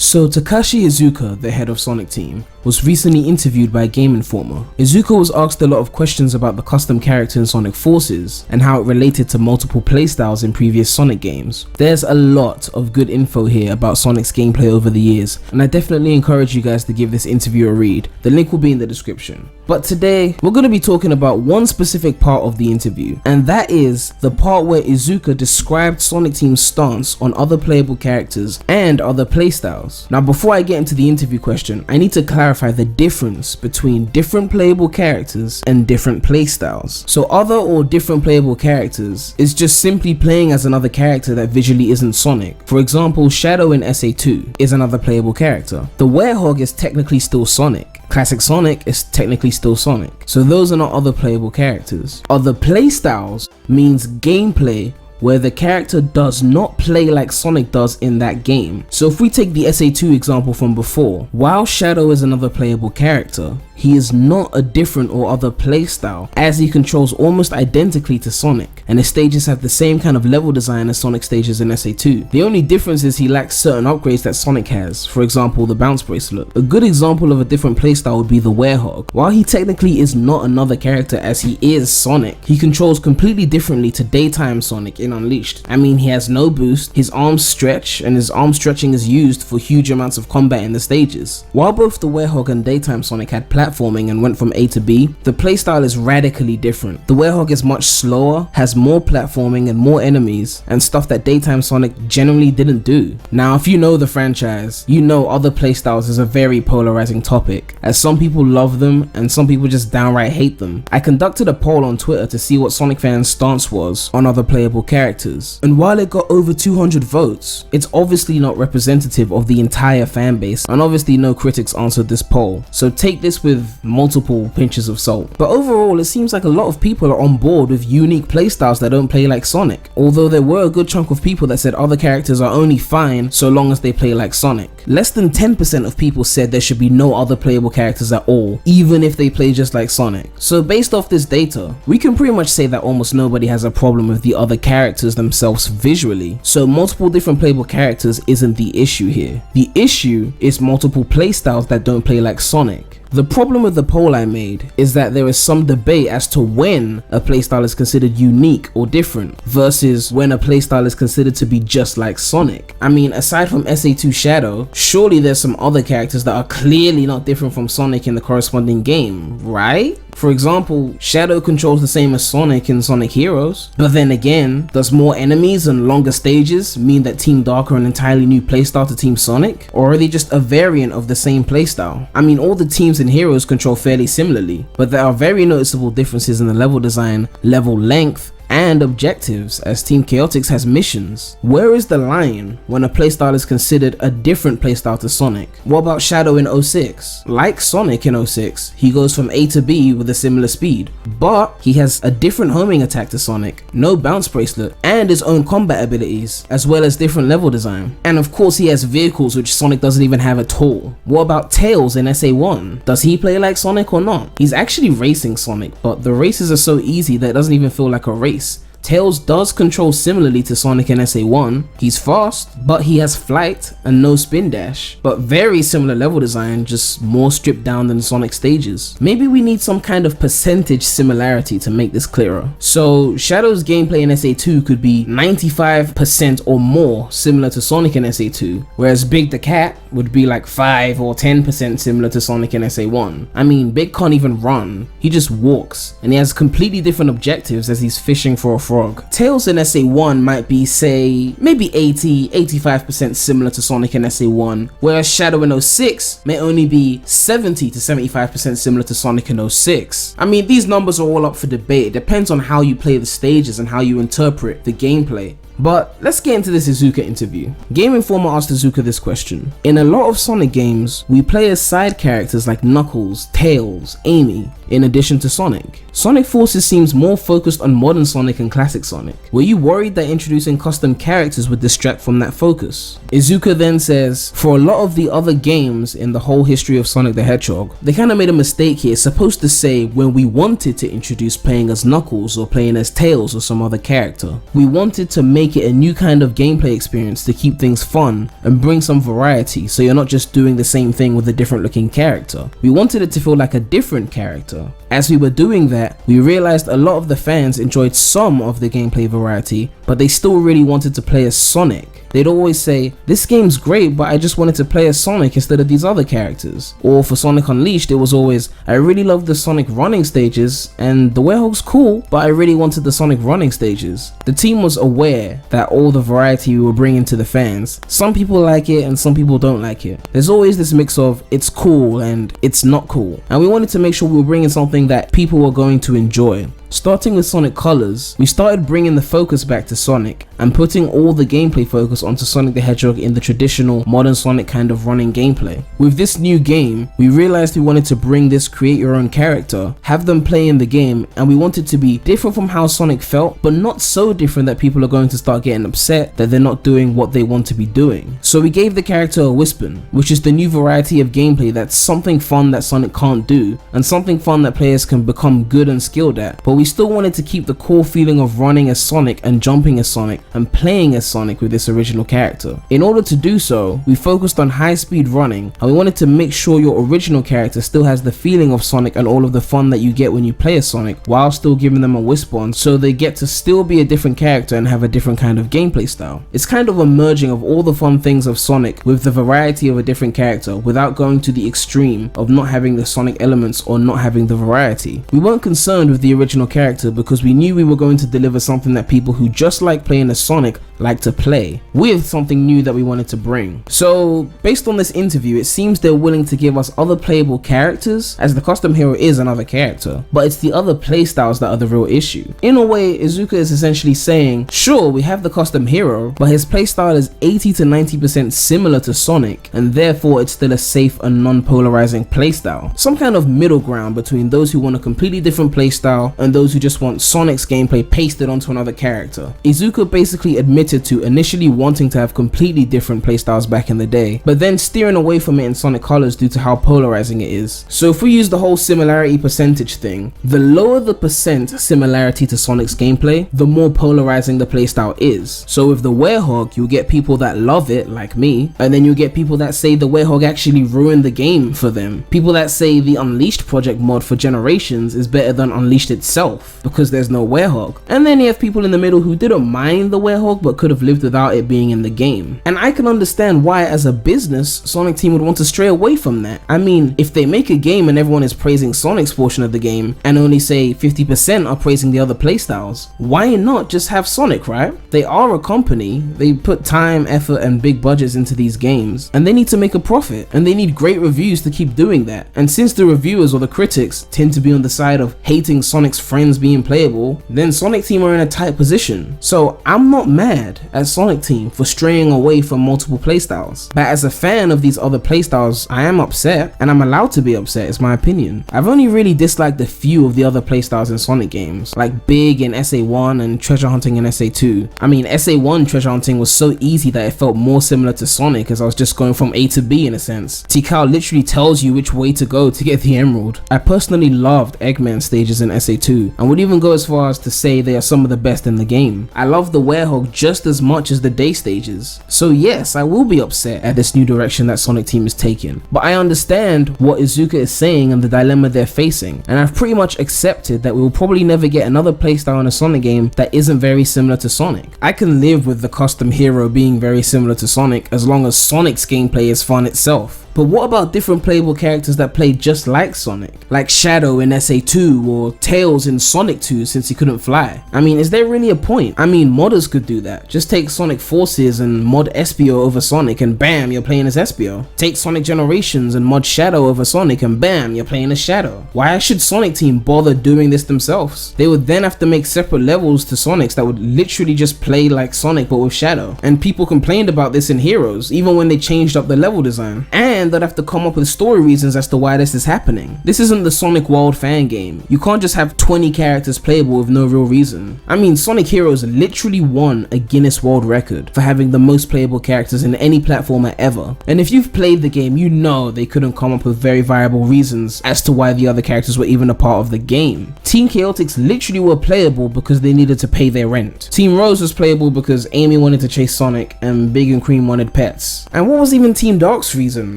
So Takashi Iizuka, the head of Sonic team, was recently interviewed by GameInformer. Iizuka was asked a lot of questions about the custom character in Sonic Forces and how it related to multiple playstyles in previous Sonic games. There's a lot of good info here about Sonic's gameplay over the years, and I definitely encourage you guys to give this interview a read. The link will be in the description. But today, we're going to be talking about one specific part of the interview, and that is the part where Iizuka described Sonic Team's stance on other playable characters and other playstyles. Now before I get into the interview question, I need to clarify the difference between different playable characters and different playstyles. So other or different playable characters is just simply playing as another character that visually isn't Sonic. For example, Shadow in SA2 is another playable character. The Werehog is technically still Sonic. Classic Sonic is technically still Sonic. So those are not other playable characters. Other playstyles means gameplay where the character does not play like Sonic does in that game. So if we take the SA2 example from before, while Shadow is another playable character, he is not a different or other playstyle, as he controls almost identically to Sonic, and his stages have the same kind of level design as Sonic stages in SA2. The only difference is he lacks certain upgrades that Sonic has, for example the bounce bracelet. A good example of a different playstyle would be the Werehog. While he technically is not another character as he is Sonic, he controls completely differently to daytime Sonic in Unleashed. I mean, he has no boost, his arms stretch, and his arm stretching is used for huge amounts of combat in the stages. While both the Werehog and daytime Sonic had platforming and went from A to B, the playstyle is radically different. The Werehog is much slower, has more platforming and more enemies, and stuff that daytime Sonic generally didn't do. Now if you know the franchise, you know other playstyles is a very polarizing topic, as some people love them and some people just downright hate them. I conducted a poll on Twitter to see what Sonic fans' stance was on other playable characters, and while it got over 200 votes, it's obviously not representative of the entire fan base, and obviously no critics answered this poll, so take this with multiple pinches of salt. But overall, it seems like a lot of people are on board with unique playstyles that don't play like Sonic, although there were a good chunk of people that said other characters are only fine so long as they play like Sonic. Less than 10% of people said there should be no other playable characters at all, even if they play just like Sonic. So based off this data, we can pretty much say that almost nobody has a problem with the other characters themselves visually. So multiple different playable characters isn't the issue here. The issue is multiple playstyles that don't play like Sonic. The problem with the poll I made is that there is some debate as to when a playstyle is considered unique or different versus when a playstyle is considered to be just like Sonic. I mean, aside from SA2 Shadow, surely there's some other characters that are clearly not different from Sonic in the corresponding game, right? For example, Shadow controls the same as Sonic in Sonic Heroes, but then again, does more enemies and longer stages mean that Team Dark are an entirely new playstyle to Team Sonic? Or are they just a variant of the same playstyle? I mean, all the teams in Heroes control fairly similarly, but there are very noticeable differences in the level design, level length, and objectives, as Team Chaotix has missions. Where is the line when a playstyle is considered a different playstyle to Sonic? What about Shadow in 06? Like Sonic in 06, he goes from A to B with a similar speed, but he has a different homing attack to Sonic, no bounce bracelet, and his own combat abilities, as well as different level design. And of course he has vehicles which Sonic doesn't even have at all. What about Tails in SA1? Does he play like Sonic or not? He's actually racing Sonic, but the races are so easy that it doesn't even feel like a race. Tails does control similarly to Sonic in SA1, he's fast, but he has flight and no spin dash, but very similar level design, just more stripped down than Sonic stages. Maybe we need some kind of percentage similarity to make this clearer. So Shadow's gameplay in SA2 could be 95% or more similar to Sonic in SA2, whereas Big the Cat would be like 5 or 10% similar to Sonic in SA1. I mean, Big can't even run, he just walks, and he has completely different objectives as he's fishing for a frog. Tails in SA1 might be, say, maybe 80-85% similar to Sonic in SA1, whereas Shadow in 06 may only be 70-75% similar to Sonic in 06. I mean, these numbers are all up for debate. It depends on how you play the stages and how you interpret the gameplay. But let's get into this Iizuka interview. GameInformer asked Iizuka this question. In a lot of Sonic games, we play as side characters like Knuckles, Tails, Amy. in addition to Sonic. Sonic Forces seems more focused on modern Sonic and classic Sonic. Were you worried that introducing custom characters would distract from that focus? Iizuka then says, for a lot of the other games in the whole history of Sonic the Hedgehog, they kinda made a mistake here. It's supposed to say when we wanted to introduce playing as Knuckles or playing as Tails or some other character. We wanted to make it a new kind of gameplay experience to keep things fun and bring some variety, so you're not just doing the same thing with a different looking character. We wanted it to feel like a different character. As we were doing that, we realized a lot of the fans enjoyed some of the gameplay variety, but they still really wanted to play as Sonic. They'd always say, this game's great, but I just wanted to play as Sonic instead of these other characters. Or for Sonic Unleashed, it was always, I really love the Sonic running stages, and the Werehog's cool, but I really wanted the Sonic running stages. The team was aware that all the variety we were bringing to the fans, some people like it and some people don't like it. There's always this mix of, it's cool and it's not cool. And we wanted to make sure we were bringing something that people were going to enjoy. Starting with Sonic Colors, we started bringing the focus back to Sonic and putting all the gameplay focus onto Sonic the Hedgehog in the traditional modern Sonic kind of running gameplay. With this new game, we realized we wanted to bring this create your own character, have them play in the game, and we wanted to be different from how Sonic felt, but not so different that people are going to start getting upset that they're not doing what they want to be doing. So we gave the character a Wispin, which is the new variety of gameplay that's something fun that Sonic can't do, and something fun that players can become good and skilled at, but we still wanted to keep the core feeling of running as Sonic and jumping as Sonic and playing as Sonic with this original character. In order to do so, we focused on high speed running, and we wanted to make sure your original character still has the feeling of Sonic and all of the fun that you get when you play as Sonic, while still giving them a wisp on, so they get to still be a different character and have a different kind of gameplay style. It's kind of a merging of all the fun things of Sonic with the variety of a different character without going to the extreme of not having the Sonic elements or not having the variety. We weren't concerned with the original character because we knew we were going to deliver something that people who just like playing as Sonic like to play, with something new that we wanted to bring. So based on this interview, it seems they're willing to give us other playable characters, as the custom hero is another character, but it's the other playstyles that are the real issue. In a way, Iizuka is essentially saying, sure, we have the custom hero, but his playstyle is 80 to 90% similar to Sonic, and therefore it's still a safe and non-polarizing playstyle. Some kind of middle ground between those who want a completely different playstyle and those who just want Sonic's gameplay pasted onto another character. Iizuka basically admitted to initially wanting to have completely different playstyles back in the day, but then steering away from it in Sonic Colors due to how polarizing it is. So if we use the whole similarity percentage thing, the lower the percent similarity to Sonic's gameplay, the more polarizing the playstyle is. So with the Werehog, you'll get people that love it, like me, and then you'll get people that say the Werehog actually ruined the game for them. People that say the Unleashed project mod for Generations is better than Unleashed itself, because there's no Werehog. And then you have people in the middle who didn't mind the Werehog but could have lived without it being in the game. And I can understand why as a business, Sonic Team would want to stray away from that. I mean, if they make a game and everyone is praising Sonic's portion of the game and only say 50% are praising the other playstyles, why not just have Sonic, right? They are a company, they put time, effort and big budgets into these games, and they need to make a profit, and they need great reviews to keep doing that. And since the reviewers or the critics tend to be on the side of hating Sonic's friends being playable, then Sonic Team are in a tight position. So I'm not mad at Sonic Team for straying away from multiple playstyles, but as a fan of these other playstyles, I am upset, and I'm allowed to be upset, it's my opinion. I've only really disliked a few of the other playstyles in Sonic games, like Big in SA1 and Treasure Hunting in SA2. I mean, SA1 Treasure Hunting was so easy that it felt more similar to Sonic, as I was just going from A to B in a sense. Tikal literally tells you which way to go to get the emerald. I personally loved Eggman stages in SA2, and would even go as far as to say they are some of the best in the game. I love the Werehog just as much as the day stages. So yes, I will be upset at this new direction that Sonic Team is taking, but I understand what Iizuka is saying and the dilemma they're facing, and I've pretty much accepted that we will probably never get another playstyle in a Sonic game that isn't very similar to Sonic. I can live with the custom hero being very similar to Sonic as long as Sonic's gameplay is fun itself. But what about different playable characters that play just like Sonic? Like Shadow in SA2 or Tails in Sonic 2 since he couldn't fly. I mean, is there really a point? I mean, modders could do that. Just take Sonic Forces and mod Espio over Sonic and bam, you're playing as Espio. Take Sonic Generations and mod Shadow over Sonic and bam, you're playing as Shadow. Why should Sonic Team bother doing this themselves? They would then have to make separate levels to Sonics that would literally just play like Sonic but with Shadow. And people complained about this in Heroes, even when they changed up the level design. And and they'd have to come up with story reasons as to why this is happening. This isn't the Sonic World fan game. You can't just have 20 characters playable with no real reason. I mean, Sonic Heroes literally won a Guinness World Record for having the most playable characters in any platformer ever. And if you've played the game, you know they couldn't come up with very viable reasons as to why the other characters were even a part of the game. Team Chaotix literally were playable because they needed to pay their rent. Team Rose was playable because Amy wanted to chase Sonic and Big and Cream wanted pets. And what was even Team Dark's reason?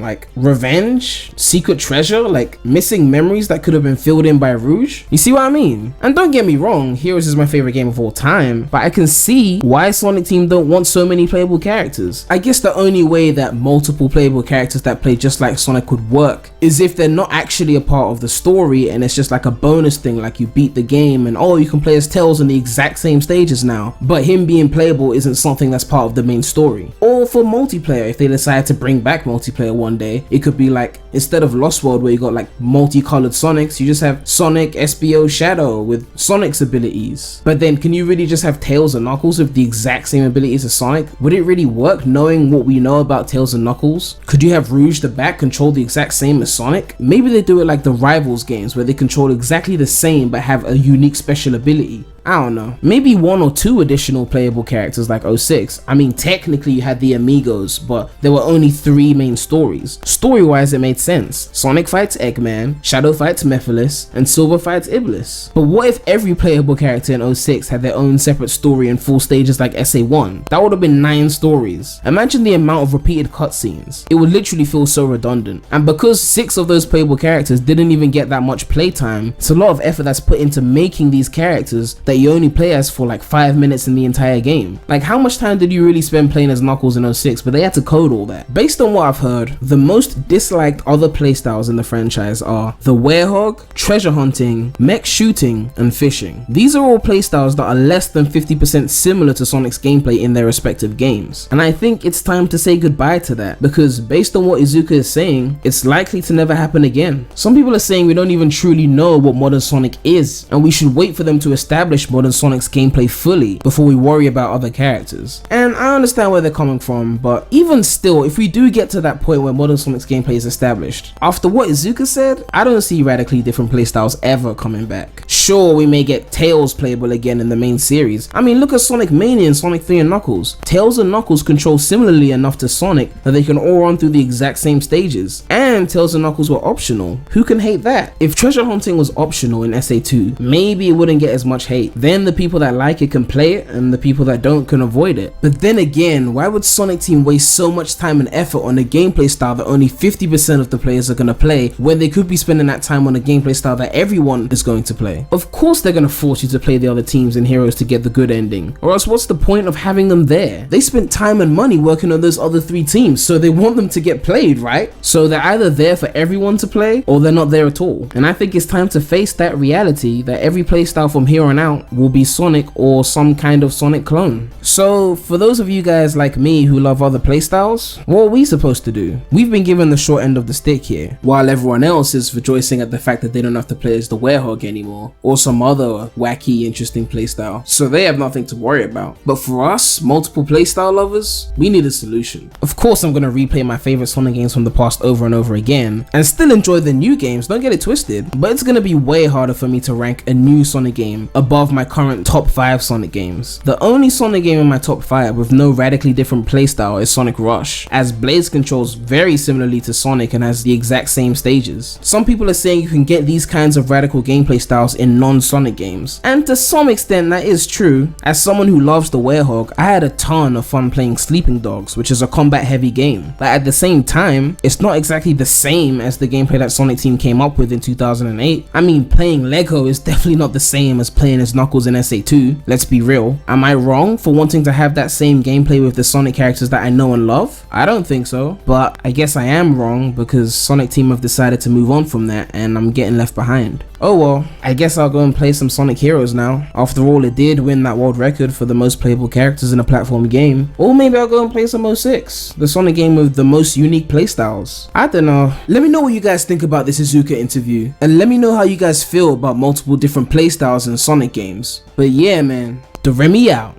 Like revenge? Secret treasure? Like missing memories that could have been filled in by Rouge? You see what I mean? And don't get me wrong, Heroes is my favorite game of all time, but I can see why Sonic Team don't want so many playable characters. I guess the only way that multiple playable characters that play just like Sonic would work is if they're not actually a part of the story and it's just like a bonus thing, like you beat the game and oh, you can play as Tails in the exact same stages now, but him being playable isn't something that's part of the main story. Or for multiplayer, if they decide to bring back multiplayer one day, it could be like, instead of Lost World where you got like multicolored Sonics, you just have Sonic SBO Shadow with Sonic's abilities. But then can you really just have Tails and Knuckles with the exact same abilities as Sonic? Would it really work knowing what we know about Tails and Knuckles? Could you have Rouge the Bat control the exact same as Sonic? Maybe they do it like the Rivals games where they control exactly the same but have a unique special ability. I don't know, maybe 1 or 2 additional playable characters like 06. I mean, technically you had the Amigos, but there were only 3 main stories. Story-wise, it made sense. Sonic fights Eggman, Shadow fights Mephiles, and Silver fights Iblis. But what if every playable character in 06 had their own separate story and full stages like SA1? That would have been 9 stories. Imagine the amount of repeated cutscenes. It would literally feel so redundant. And because 6 of those playable characters didn't even get that much playtime, it's a lot of effort that's put into making these characters that you only play as for like 5 minutes in the entire game. Like how much time did you really spend playing as Knuckles in 06? But they had to code all that. Based on what I've heard, the most disliked other playstyles in the franchise are the Werehog, treasure hunting, mech shooting, and fishing. These are all playstyles that are less than 50% similar to Sonic's gameplay in their respective games. And I think it's time to say goodbye to that, because based on what Iizuka is saying, it's likely to never happen again. Some people are saying we don't even truly know what modern Sonic is, and we should wait for them to establish modern Sonic's gameplay fully before we worry about other characters. And I understand where they're coming from, but even still, if we do get to that point where modern Sonic's gameplay is established, after what Iizuka said, I don't see radically different playstyles ever coming back. Sure, we may get Tails playable again in the main series. I mean, look at Sonic Mania and Sonic 3 and Knuckles. Tails and Knuckles control similarly enough to Sonic that they can all run through the exact same stages. And Tails and Knuckles were optional. Who can hate that? If treasure hunting was optional in SA2, maybe it wouldn't get as much hate. Then the people that like it can play it, and the people that don't can avoid it. But then again, why would Sonic Team waste so much time and effort on a gameplay style that only 50% of the players are gonna play, when they could be spending that time on a gameplay style that everyone is going to play? Of course they're gonna force you to play the other teams and heroes to get the good ending, or else what's the point of having them there? They spent time and money working on those other 3 teams, so they want them to get played, right? So they're either there for everyone to play, or they're not there at all. And I think it's time to face that reality that every playstyle from here on out will be Sonic or some kind of Sonic clone. So for those of you guys like me who love other playstyles, what are we supposed to do? We've been given the short end of the stick here, while everyone else is rejoicing at the fact that they don't have to play as the Werehog anymore, or some other wacky interesting playstyle, so they have nothing to worry about. But for us, multiple playstyle lovers, we need a solution. Of course I'm gonna replay my favorite Sonic games from the past over and over again, and still enjoy the new games, don't get it twisted, but it's gonna be way harder for me to rank a new Sonic game above my current top 5 Sonic games. The only Sonic game in my top 5 with no radically different playstyle is Sonic Rush, as Blaze controls very similarly to Sonic and has the exact same stages. Some people are saying you can get these kinds of radical gameplay styles in non-Sonic games, and to some extent that is true. As someone who loves the Werehog, I had a ton of fun playing Sleeping Dogs, which is a combat heavy game, but at the same time, it's not exactly the same as the gameplay that Sonic Team came up with in 2008. I mean, playing Lego is definitely not the same as playing as Knuckles in SA2, let's be real. Am I wrong for wanting to have that same gameplay with the Sonic characters that I know and love? I don't think so, but I guess I am wrong because Sonic Team have decided to move on from that and I'm getting left behind. Oh well, I guess I'll go and play some Sonic Heroes now. After all, it did win that world record for the most playable characters in a platform game. Or maybe I'll go and play some 06, the Sonic game with the most unique playstyles. I don't know. Let me know what you guys think about this Iizuka interview, and let me know how you guys feel about multiple different playstyles in Sonic games. But yeah man, Daremy out.